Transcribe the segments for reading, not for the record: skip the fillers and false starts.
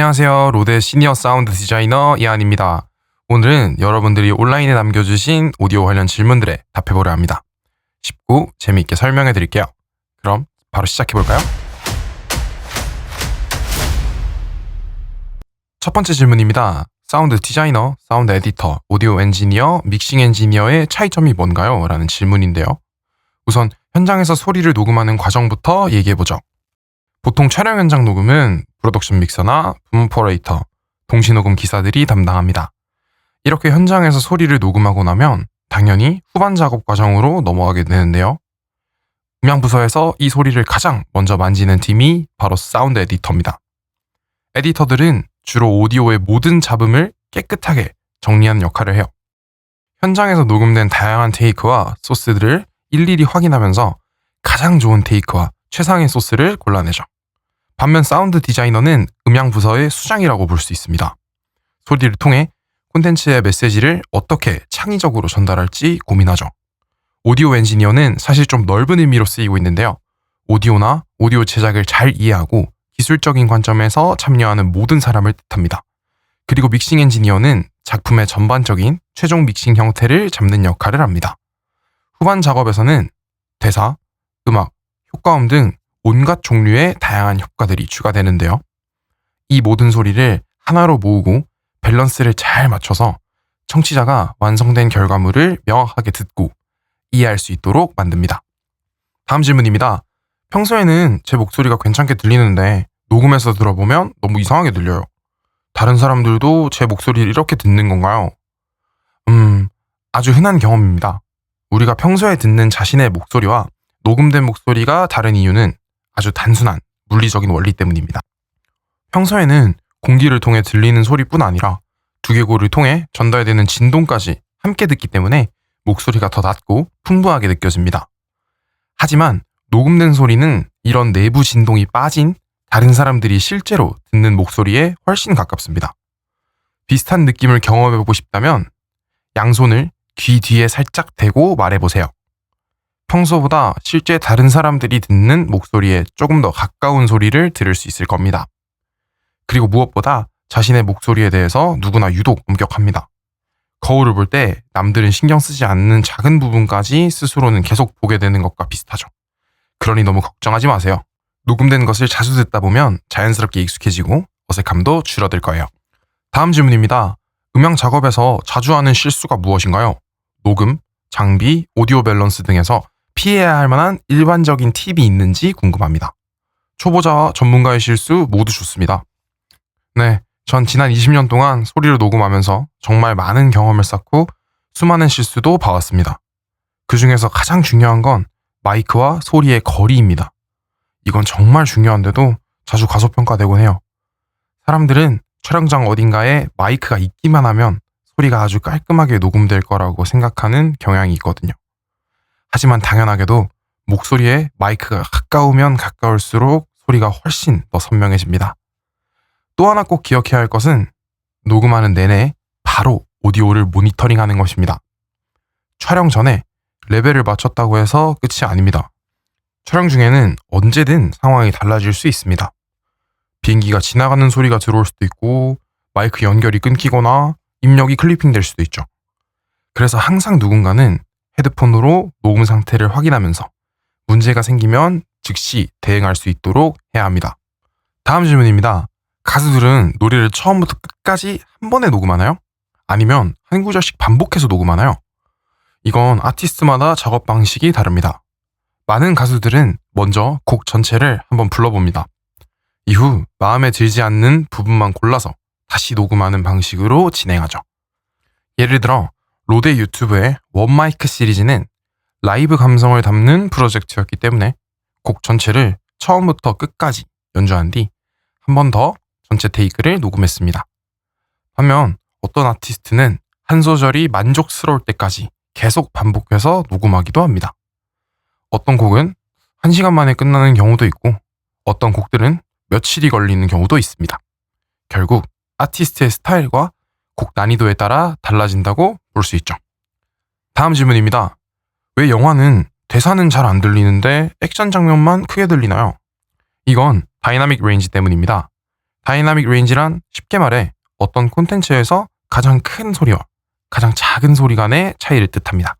안녕하세요. 로데 시니어 사운드 디자이너 이한입니다. 오늘은 여러분들이 온라인에 남겨주신 오디오 관련 질문들에 답해보려 합니다. 쉽고 재미있게 설명해 드릴게요. 그럼 바로 시작해볼까요? 첫 번째 질문입니다. 사운드 디자이너, 사운드 에디터, 오디오 엔지니어, 믹싱 엔지니어의 차이점이 뭔가요? 라는 질문인데요. 우선 현장에서 소리를 녹음하는 과정부터 얘기해보죠. 보통 촬영 현장 녹음은 프로덕션 믹서나 붐 오퍼레이터, 동시녹음 기사들이 담당합니다. 이렇게 현장에서 소리를 녹음하고 나면 당연히 후반 작업 과정으로 넘어가게 되는데요. 음향부서에서 이 소리를 가장 먼저 만지는 팀이 바로 사운드 에디터입니다. 에디터들은 주로 오디오의 모든 잡음을 깨끗하게 정리하는 역할을 해요. 현장에서 녹음된 다양한 테이크와 소스들을 일일이 확인하면서 가장 좋은 테이크와 최상의 소스를 골라내죠. 반면 사운드 디자이너는 음향 부서의 수장이라고 볼 수 있습니다. 소리를 통해 콘텐츠의 메시지를 어떻게 창의적으로 전달할지 고민하죠. 오디오 엔지니어는 사실 좀 넓은 의미로 쓰이고 있는데요. 오디오나 오디오 제작을 잘 이해하고 기술적인 관점에서 참여하는 모든 사람을 뜻합니다. 그리고 믹싱 엔지니어는 작품의 전반적인 최종 믹싱 형태를 잡는 역할을 합니다. 후반 작업에서는 대사, 음악, 효과음 등 온갖 종류의 다양한 효과들이 추가되는데요. 이 모든 소리를 하나로 모으고 밸런스를 잘 맞춰서 청취자가 완성된 결과물을 명확하게 듣고 이해할 수 있도록 만듭니다. 다음 질문입니다. 평소에는 제 목소리가 괜찮게 들리는데 녹음해서 들어보면 너무 이상하게 들려요. 다른 사람들도 제 목소리를 이렇게 듣는 건가요? 아주 흔한 경험입니다. 우리가 평소에 듣는 자신의 목소리와 녹음된 목소리가 다른 이유는 아주 단순한 물리적인 원리 때문입니다. 평소에는 공기를 통해 들리는 소리뿐 아니라 두개골을 통해 전달되는 진동까지 함께 듣기 때문에 목소리가 더 낮고 풍부하게 느껴집니다. 하지만 녹음된 소리는 이런 내부 진동이 빠진 다른 사람들이 실제로 듣는 목소리에 훨씬 가깝습니다. 비슷한 느낌을 경험해보고 싶다면 양손을 귀 뒤에 살짝 대고 말해보세요. 평소보다 실제 다른 사람들이 듣는 목소리에 조금 더 가까운 소리를 들을 수 있을 겁니다. 그리고 무엇보다 자신의 목소리에 대해서 누구나 유독 엄격합니다. 거울을 볼 때 남들은 신경 쓰지 않는 작은 부분까지 스스로는 계속 보게 되는 것과 비슷하죠. 그러니 너무 걱정하지 마세요. 녹음된 것을 자주 듣다 보면 자연스럽게 익숙해지고 어색함도 줄어들 거예요. 다음 질문입니다. 음향 작업에서 자주 하는 실수가 무엇인가요? 녹음, 장비, 오디오 밸런스 등에서 피해야 할 만한 일반적인 팁이 있는지 궁금합니다. 초보자와 전문가의 실수 모두 좋습니다. 네, 전 지난 20년 동안 소리를 녹음하면서 정말 많은 경험을 쌓고 수많은 실수도 봐왔습니다. 그 중에서 가장 중요한 건 마이크와 소리의 거리입니다. 이건 정말 중요한데도 자주 과소평가되곤 해요. 사람들은 촬영장 어딘가에 마이크가 있기만 하면 소리가 아주 깔끔하게 녹음될 거라고 생각하는 경향이 있거든요. 하지만 당연하게도 목소리에 마이크가 가까우면 가까울수록 소리가 훨씬 더 선명해집니다. 또 하나 꼭 기억해야 할 것은 녹음하는 내내 바로 오디오를 모니터링하는 것입니다. 촬영 전에 레벨을 맞췄다고 해서 끝이 아닙니다. 촬영 중에는 언제든 상황이 달라질 수 있습니다. 비행기가 지나가는 소리가 들어올 수도 있고 마이크 연결이 끊기거나 입력이 클리핑될 수도 있죠. 그래서 항상 누군가는 헤드폰으로 녹음 상태를 확인하면서 문제가 생기면 즉시 대응할 수 있도록 해야 합니다. 다음 질문입니다. 가수들은 노래를 처음부터 끝까지 한 번에 녹음하나요? 아니면 한 구절씩 반복해서 녹음하나요? 이건 아티스트마다 작업 방식이 다릅니다. 많은 가수들은 먼저 곡 전체를 한번 불러봅니다. 이후 마음에 들지 않는 부분만 골라서 다시 녹음하는 방식으로 진행하죠. 예를 들어 로데 유튜브의 원마이크 시리즈는 라이브 감성을 담는 프로젝트였기 때문에 곡 전체를 처음부터 끝까지 연주한 뒤 한 번 더 전체 테이크를 녹음했습니다. 반면 어떤 아티스트는 한 소절이 만족스러울 때까지 계속 반복해서 녹음하기도 합니다. 어떤 곡은 1시간 만에 끝나는 경우도 있고 어떤 곡들은 며칠이 걸리는 경우도 있습니다. 결국 아티스트의 스타일과 곡 난이도에 따라 달라진다고 볼 수 있죠. 다음 질문입니다. 왜 영화는 대사는 잘 안 들리는데 액션 장면만 크게 들리나요? 이건 다이나믹 레인지 때문입니다. 다이나믹 레인지란 쉽게 말해 어떤 콘텐츠에서 가장 큰 소리와 가장 작은 소리 간의 차이를 뜻합니다.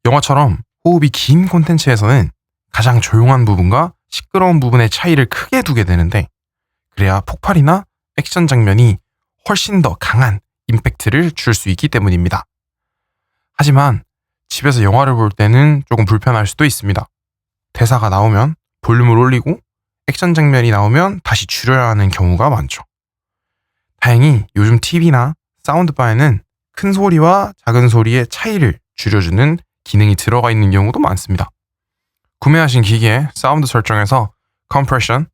영화처럼 호흡이 긴 콘텐츠에서는 가장 조용한 부분과 시끄러운 부분의 차이를 크게 두게 되는데, 그래야 폭발이나 액션 장면이 훨씬 더 강한 임팩트를 줄 수 있기 때문입니다. 하지만 집에서 영화를 볼 때는 조금 불편할 수도 있습니다. 대사가 나오면 볼륨을 올리고 액션 장면이 나오면 다시 줄여야 하는 경우가 많죠. 다행히 요즘 TV나 사운드바에는 큰 소리와 작은 소리의 차이를 줄여주는 기능이 들어가 있는 경우도 많습니다. 구매하신 기기의 사운드 설정에서 컴프레션,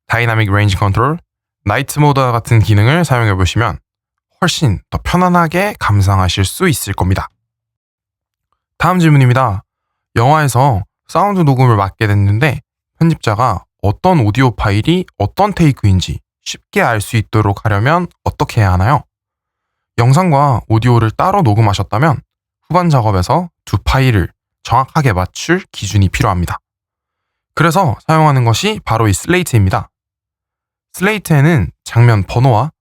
다이나믹 레인지 컨트롤, 나이트 모드 같은 기능을 사용해 보시면 훨씬 더 편안하게 감상하실 수 있을 겁니다. 다음 질문입니다. 영화에서 사운드 녹음을 맡게 됐는데 편집자가 어떤 오디오 파일이 어떤 테이크인지 쉽게 알 수 있도록 하려면 어떻게 해야 하나요? 영상과 오디오를 따로 녹음하셨다면 후반 작업에서 두 파일을 정확하게 맞출 기준이 필요합니다. 그래서 사용하는 것이 바로 이 슬레이트입니다. 슬레이트에는 장면 번호와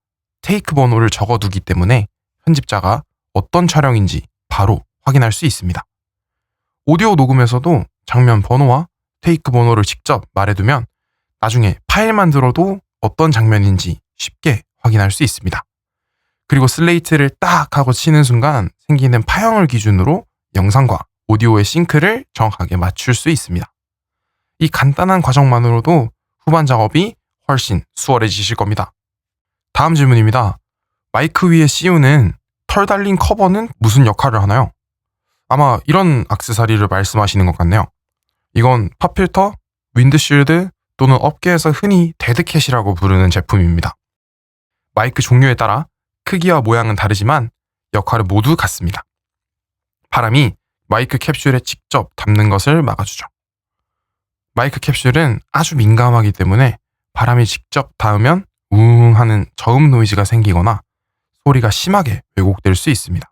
테이크 번호를 적어두기 때문에 편집자가 어떤 촬영인지 바로 확인할 수 있습니다. 오디오 녹음에서도 장면 번호와 테이크 번호를 직접 말해두면 나중에 파일만 들어도 어떤 장면인지 쉽게 확인할 수 있습니다. 그리고 슬레이트를 딱 하고 치는 순간 생기는 파형을 기준으로 영상과 오디오의 싱크를 정확하게 맞출 수 있습니다. 이 간단한 과정만으로도 후반 작업이 훨씬 수월해지실 겁니다. 다음 질문입니다. 마이크 위에 씌우는 털 달린 커버는 무슨 역할을 하나요? 아마 이런 액세서리를 말씀하시는 것 같네요. 이건 팝필터, 윈드쉴드 또는 업계에서 흔히 데드캣이라고 부르는 제품입니다. 마이크 종류에 따라 크기와 모양은 다르지만 역할은 모두 같습니다. 바람이 마이크 캡슐에 직접 닿는 것을 막아주죠. 마이크 캡슐은 아주 민감하기 때문에 바람이 직접 닿으면 우웅 하는 저음 노이즈가 생기거나 소리가 심하게 왜곡될 수 있습니다.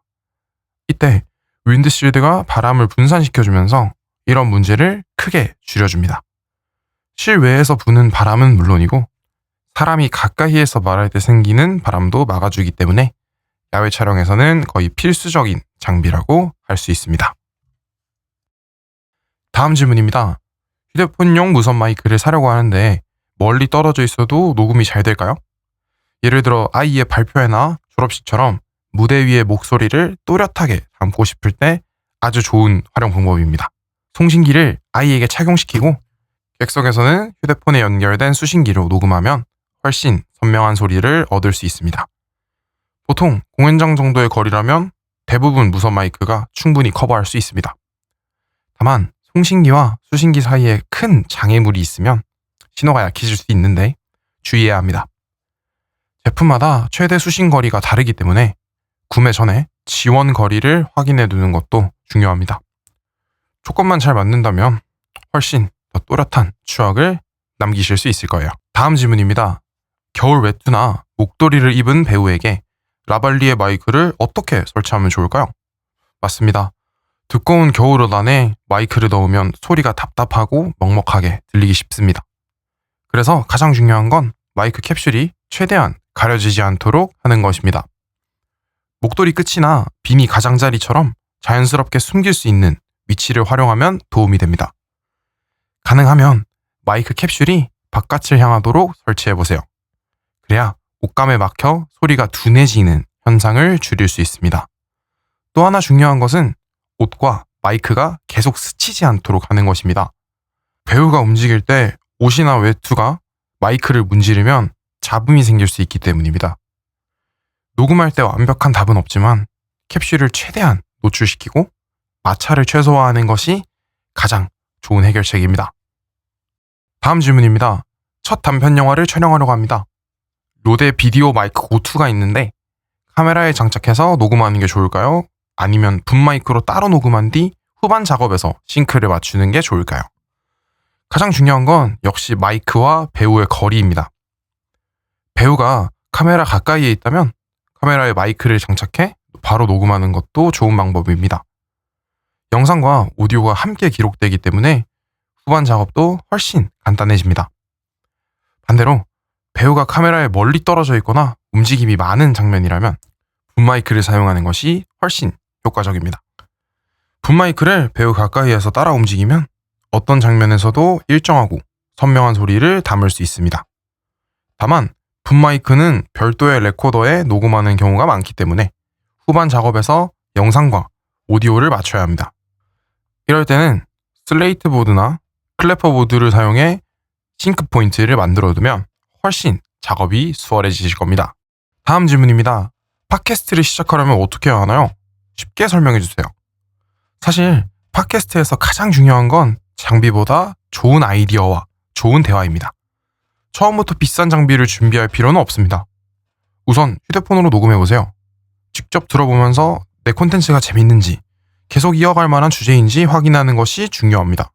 이때 윈드실드가 바람을 분산시켜주면서 이런 문제를 크게 줄여줍니다. 실외에서 부는 바람은 물론이고 사람이 가까이에서 말할 때 생기는 바람도 막아주기 때문에 야외 촬영에서는 거의 필수적인 장비라고 할 수 있습니다. 다음 질문입니다. 휴대폰용 무선 마이크를 사려고 하는데 멀리 떨어져 있어도 녹음이 잘 될까요? 예를 들어 아이의 발표회나 졸업식처럼 무대 위의 목소리를 또렷하게 담고 싶을 때 아주 좋은 활용 방법입니다. 송신기를 아이에게 착용시키고 객석에서는 휴대폰에 연결된 수신기로 녹음하면 훨씬 선명한 소리를 얻을 수 있습니다. 보통 공연장 정도의 거리라면 대부분 무선 마이크가 충분히 커버할 수 있습니다. 다만 송신기와 수신기 사이에 큰 장애물이 있으면 신호가 약해질 수 있는데 주의해야 합니다. 제품마다 최대 수신 거리가 다르기 때문에 구매 전에 지원 거리를 확인해 두는 것도 중요합니다. 조건만 잘 맞는다면 훨씬 더 또렷한 추억을 남기실 수 있을 거예요. 다음 질문입니다. 겨울 외투나 목도리를 입은 배우에게 라발리에 마이크를 어떻게 설치하면 좋을까요? 맞습니다. 두꺼운 겨울옷 안에 마이크를 넣으면 소리가 답답하고 먹먹하게 들리기 쉽습니다. 그래서 가장 중요한 건 마이크 캡슐이 최대한 가려지지 않도록 하는 것입니다. 목도리 끝이나 비니 가장자리처럼 자연스럽게 숨길 수 있는 위치를 활용하면 도움이 됩니다. 가능하면 마이크 캡슐이 바깥을 향하도록 설치해보세요. 그래야 옷감에 막혀 소리가 둔해지는 현상을 줄일 수 있습니다. 또 하나 중요한 것은 옷과 마이크가 계속 스치지 않도록 하는 것입니다. 배우가 움직일 때 옷이나 외투가 마이크를 문지르면 잡음이 생길 수 있기 때문입니다. 녹음할 때 완벽한 답은 없지만 캡슐을 최대한 노출시키고 마찰을 최소화하는 것이 가장 좋은 해결책입니다. 다음 질문입니다. 첫 단편 영화를 촬영하려고 합니다. 로데 비디오 마이크 고2가 있는데 카메라에 장착해서 녹음하는 게 좋을까요? 아니면 붐마이크로 따로 녹음한 뒤 후반 작업에서 싱크를 맞추는 게 좋을까요? 가장 중요한 건 역시 마이크와 배우의 거리입니다. 배우가 카메라 가까이에 있다면 카메라에 마이크를 장착해 바로 녹음하는 것도 좋은 방법입니다. 영상과 오디오가 함께 기록되기 때문에 후반 작업도 훨씬 간단해집니다. 반대로 배우가 카메라에 멀리 떨어져 있거나 움직임이 많은 장면이라면 붐마이크를 사용하는 것이 훨씬 효과적입니다. 붐마이크를 배우 가까이에서 따라 움직이면 어떤 장면에서도 일정하고 선명한 소리를 담을 수 있습니다. 다만 붐마이크는 별도의 레코더에 녹음하는 경우가 많기 때문에 후반 작업에서 영상과 오디오를 맞춰야 합니다. 이럴 때는 슬레이트 보드나 클래퍼 보드를 사용해 싱크 포인트를 만들어두면 훨씬 작업이 수월해지실 겁니다. 다음 질문입니다. 팟캐스트를 시작하려면 어떻게 해야 하나요? 쉽게 설명해 주세요. 사실 팟캐스트에서 가장 중요한 건 장비보다 좋은 아이디어와 좋은 대화입니다. 처음부터 비싼 장비를 준비할 필요는 없습니다. 우선 휴대폰으로 녹음해보세요. 직접 들어보면서 내 콘텐츠가 재밌는지, 계속 이어갈 만한 주제인지 확인하는 것이 중요합니다.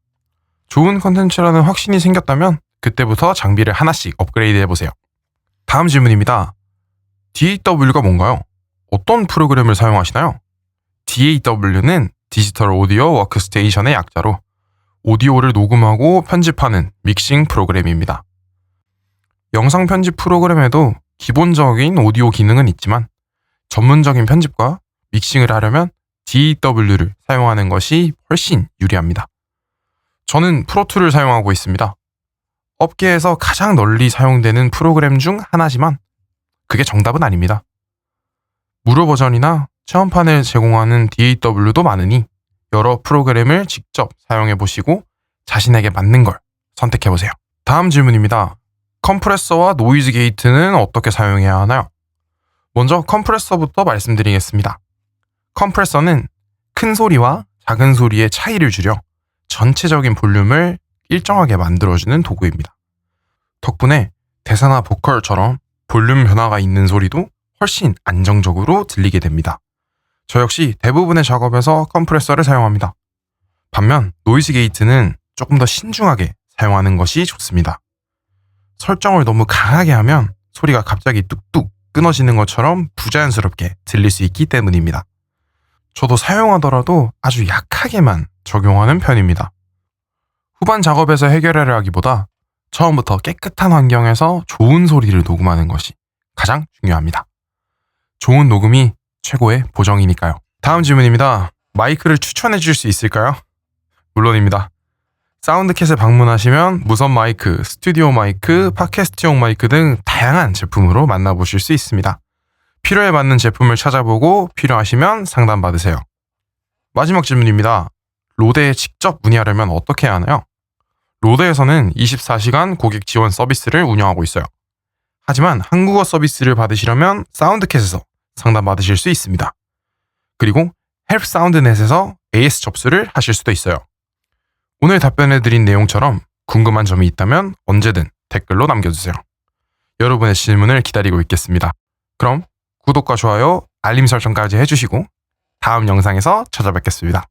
좋은 콘텐츠라는 확신이 생겼다면 그때부터 장비를 하나씩 업그레이드 해보세요. 다음 질문입니다. DAW가 뭔가요? 어떤 프로그램을 사용하시나요? DAW는 디지털 오디오 워크스테이션의 약자로 오디오를 녹음하고 편집하는 믹싱 프로그램입니다. 영상 편집 프로그램에도 기본적인 오디오 기능은 있지만 전문적인 편집과 믹싱을 하려면 DAW를 사용하는 것이 훨씬 유리합니다. 저는 프로툴을 사용하고 있습니다. 업계에서 가장 널리 사용되는 프로그램 중 하나지만 그게 정답은 아닙니다. 무료 버전이나 체험판을 제공하는 DAW도 많으니 여러 프로그램을 직접 사용해 보시고 자신에게 맞는 걸 선택해 보세요. 다음 질문입니다. 컴프레서와 노이즈 게이트는 어떻게 사용해야 하나요? 먼저 컴프레서부터 말씀드리겠습니다. 컴프레서는 큰 소리와 작은 소리의 차이를 줄여 전체적인 볼륨을 일정하게 만들어주는 도구입니다. 덕분에 대사나 보컬처럼 볼륨 변화가 있는 소리도 훨씬 안정적으로 들리게 됩니다. 저 역시 대부분의 작업에서 컴프레서를 사용합니다. 반면 노이즈 게이트는 조금 더 신중하게 사용하는 것이 좋습니다. 설정을 너무 강하게 하면 소리가 갑자기 뚝뚝 끊어지는 것처럼 부자연스럽게 들릴 수 있기 때문입니다. 저도 사용하더라도 아주 약하게만 적용하는 편입니다. 후반 작업에서 해결하려 하기보다 처음부터 깨끗한 환경에서 좋은 소리를 녹음하는 것이 가장 중요합니다. 좋은 녹음이 최고의 보정이니까요. 다음 질문입니다. 마이크를 추천해 줄 수 있을까요? 물론입니다. 사운드캣에 방문하시면 무선 마이크, 스튜디오 마이크, 팟캐스트용 마이크 등 다양한 제품으로 만나보실 수 있습니다. 필요에 맞는 제품을 찾아보고 필요하시면 상담받으세요. 마지막 질문입니다. 로데에 직접 문의하려면 어떻게 해야 하나요? 로데에서는 24시간 고객 지원 서비스를 운영하고 있어요. 하지만 한국어 서비스를 받으시려면 사운드캣에서 상담받으실 수 있습니다. 그리고 헬프사운드넷에서 AS 접수를 하실 수도 있어요. 오늘 답변해드린 내용처럼 궁금한 점이 있다면 언제든 댓글로 남겨주세요. 여러분의 질문을 기다리고 있겠습니다. 그럼 구독과 좋아요, 알림 설정까지 해주시고 다음 영상에서 찾아뵙겠습니다.